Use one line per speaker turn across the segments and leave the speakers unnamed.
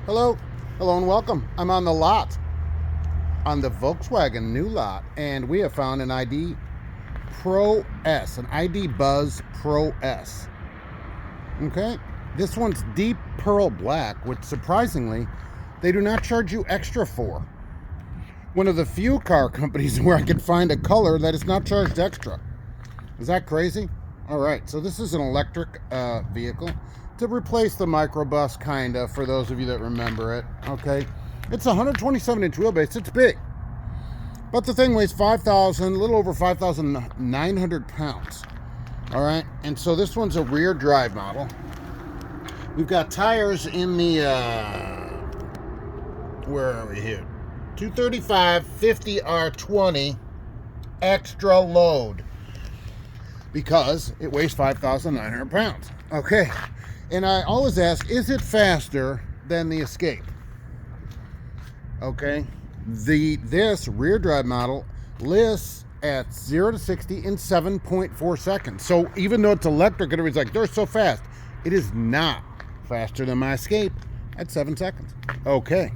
Hello, hello and welcome. I'm on the lot, on the Volkswagen new lot, and we have found an ID Pro S, an ID Buzz Pro S. Okay, this one's deep pearl black, which surprisingly, they do not charge you extra for. One of the few car companies where I could find a color that is not charged extra. Is that crazy? All right, so this is an electric vehicle to replace the microbus, kind of, for those of you that remember it. Okay, it's a 127-inch wheelbase. It's big, but the thing weighs 5,000, a little over 5,900 pounds. All right, and so this one's a rear drive model. We've got tires in the where are we here? 235 50 R20 extra load, because it weighs 5,900 pounds. Okay, and I always ask, is it faster than the Escape? Okay, this rear drive model lists at 0 to 60 in 7.4 seconds. So even though it's electric, everybody's like, they're so fast. It is not faster than my Escape at 7 seconds. Okay,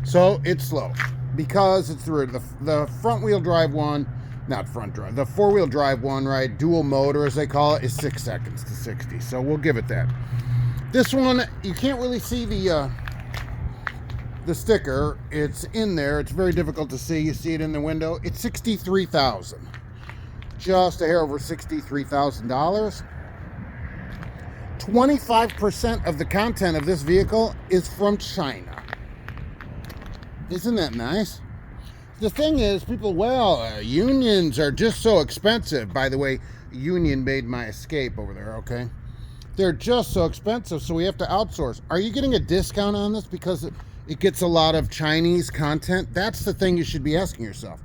so it's slow because it's the front wheel drive one. Not front drive, the four-wheel drive one, right? Dual motor, as they call it, is 6 seconds to 60. So we'll give it that. This one, you can't really see the sticker. It's in there. It's very difficult to see. You see it in the window. It's 63,000. Just a hair over $63,000. 25% of the content of this vehicle is from China. Isn't that nice? The thing is, people, unions are just so expensive. By the way, Union made my Escape over there, okay? They're just so expensive, so we have to outsource. Are you getting a discount on this because it gets a lot of Chinese content? That's the thing you should be asking yourself.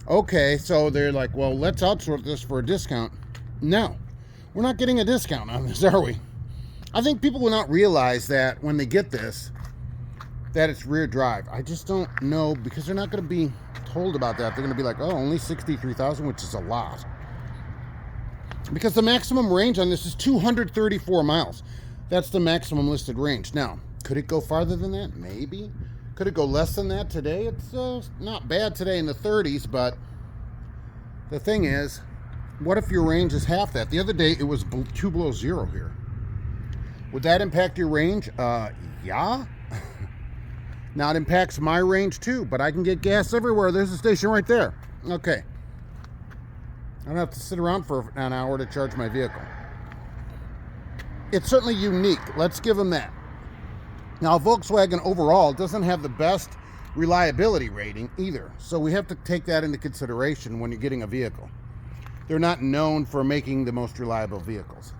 Okay, so they're like, well, let's outsource this for a discount. No, we're not getting a discount on this, are we? I think people will not realize that when they get this, that it's rear drive. I just don't know, because they're not going to be told about that. They're going to be like, oh, only 63,000, which is a lot. Because the maximum range on this is 234 miles. That's the maximum listed range. Now, could it go farther than that? Maybe. Could it go less than that today? It's not bad today in the 30s, but the thing is, what if your range is half that? The other day, it was 2 below zero here. Would that impact your range? Yeah. Now it impacts my range too, but I can get gas everywhere. There's a station right there. Okay. I don't have to sit around for an hour to charge my vehicle. It's certainly unique. Let's give them that. Now, Volkswagen overall doesn't have the best reliability rating either, so we have to take that into consideration when you're getting a vehicle. They're not known for making the most reliable vehicles.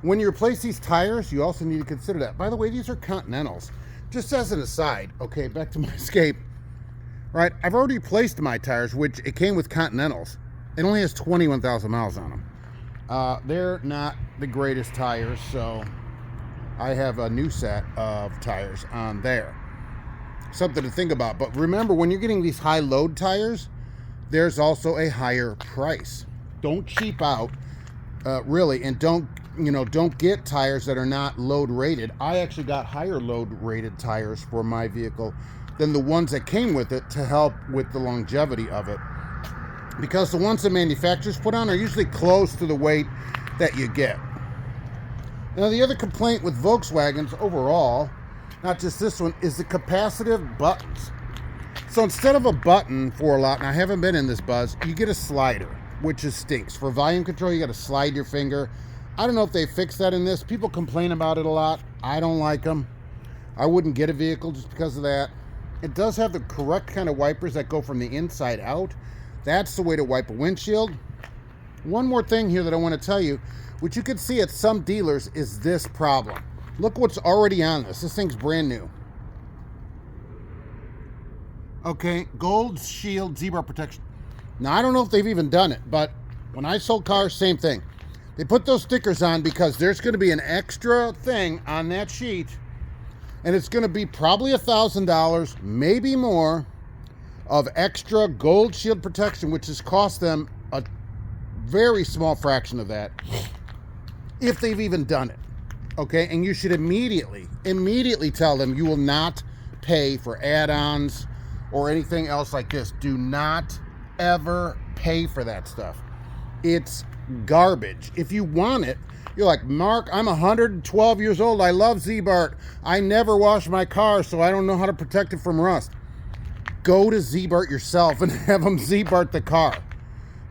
When you replace these tires, you also need to consider that. By the way, these are Continentals. Just as an aside, okay, back to my Escape, right? I've already replaced my tires, which it came with Continentals. It only has 21,000 miles on them. They're not the greatest tires, so I have a new set of tires on there. Something to think about. But remember, when you're getting these high load tires, there's also a higher price. Don't cheap out, really, and don't get tires that are not load rated. I actually got higher load rated tires for my vehicle than the ones that came with it to help with the longevity of it, because the ones that manufacturers put on are usually close to the weight that you get. Now, the other complaint with Volkswagens overall, not just this one, is the capacitive buttons. So instead of a button for a lot, and I haven't been in this Buzz, you get a slider, which stinks. For volume control, you got to slide your finger. I don't know if they fixed that in this. People complain about it a lot. I don't like them. I wouldn't get a vehicle just because of that. It does have the correct kind of wipers that go from the inside out. That's the way to wipe a windshield. One more thing here that I want to tell you, which you could see at some dealers, is this problem. Look what's already on this. This thing's brand new. Okay, Gold Shield Zebra Protection. Now, I don't know if they've even done it, but when I sold cars, same thing. They put those stickers on because there's going to be an extra thing on that sheet, and it's going to be probably $1,000, maybe more, of extra Gold Shield protection, which has cost them a very small fraction of that, if they've even done it. okay? And you should immediately tell them you will not pay for add-ons or anything else like this. Do not ever pay for that stuff. It's garbage. If you want it, you're like, Mark, I'm 112 years old. I love Z-Bart. I never wash my car, so I don't know how to protect it from rust. Go to Z-Bart yourself and have them Z-Bart the car.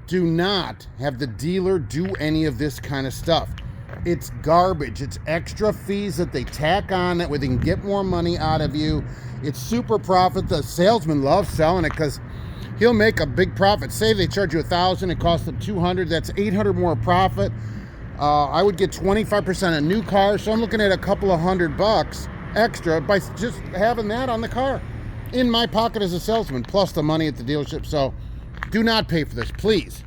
Do not have the dealer do any of this kind of stuff. It's garbage. It's extra fees that they tack on that way they can get more money out of you. It's super profit. The salesman loves selling it because he'll make a big profit. Say they charge you $1,000, it costs them $200. That's $800 more profit. I would get 25% of new cars, so I'm looking at a couple of $100 extra by just having that on the car in my pocket as a salesman, plus the money at the dealership. So do not pay for this, please.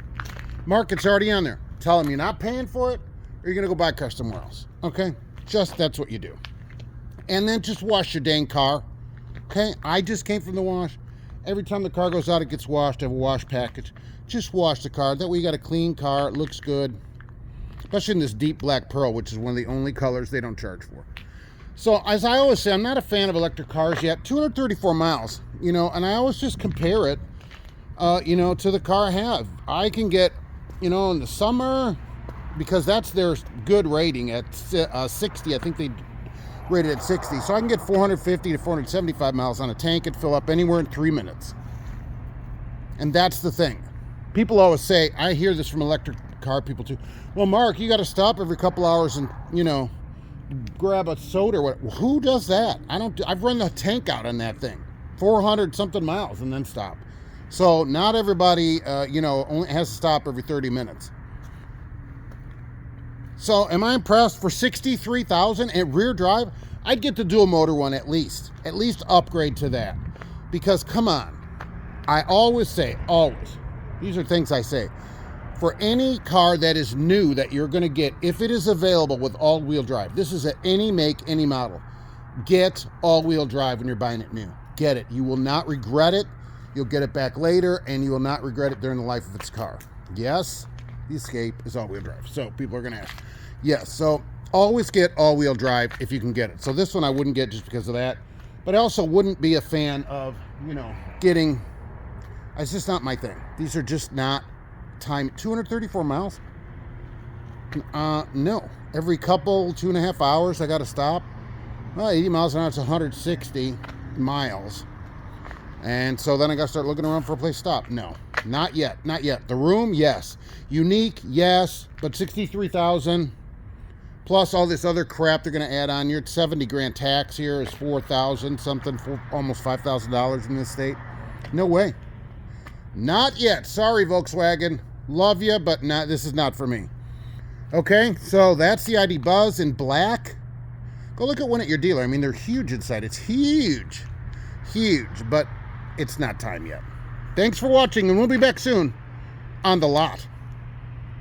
Mark, it's already on there. Tell them you're not paying for it, or you're gonna go buy a car somewhere else. Okay, just that's what you do. And then just wash your dang car. Okay, I just came from the wash. Every time the car goes out, it gets washed. I have a wash package. Just wash the car. That way you got a clean car. It looks good. Especially in this deep black pearl, which is one of the only colors they don't charge for. So, as I always say, I'm not a fan of electric cars yet. 234 miles, you know, and I always just compare it, you know, to the car I have. I can get, you know, in the summer, because that's their good rating at 60. I think they rated at 60. So I can get 450 to 475 miles on a tank and fill up anywhere in 3 minutes. And that's the thing. People always say, I hear this from electric car people too. Well, Mark, you got to stop every couple hours and, you know, grab a soda or what. Well, who does that? I've run the tank out on that thing, 400 something miles, and then stop. So not everybody, you know, only has to stop every 30 minutes. So am I impressed? For $63,000 at rear drive, I'd get the dual motor one at least upgrade to that. Because come on, I always say, these are things I say, for any car that is new that you're going to get, if it is available with all-wheel drive, this is at any make, any model, get all-wheel drive when you're buying it new. Get it. You will not regret it. You'll get it back later, and you will not regret it during the life of its car. Yes, the Escape is all-wheel drive. So people are going to ask. Yes, so always get all-wheel drive if you can get it. So this one I wouldn't get just because of that. But I also wouldn't be a fan of, you know, getting, it's just not my thing. These are just not time. 234 miles? No. Every couple, 2.5 hours, I got to stop. Well, 80 miles an hour, it's 160 miles. And so then I got to start looking around for a place to stop. No, not yet. Not yet. The room, yes. Unique, yes. But 63,000 plus all this other crap they're going to add on. You're at 70 grand tax here is 4,000 something, almost $5,000 in this state. No way. Not yet. Sorry, Volkswagen. Love you, but not. This is not for me. Okay, so that's the ID Buzz in black. Go look at one at your dealer. I mean, they're huge inside. It's huge. Huge, but it's not time yet. Thanks for watching, and we'll be back soon on The Lot.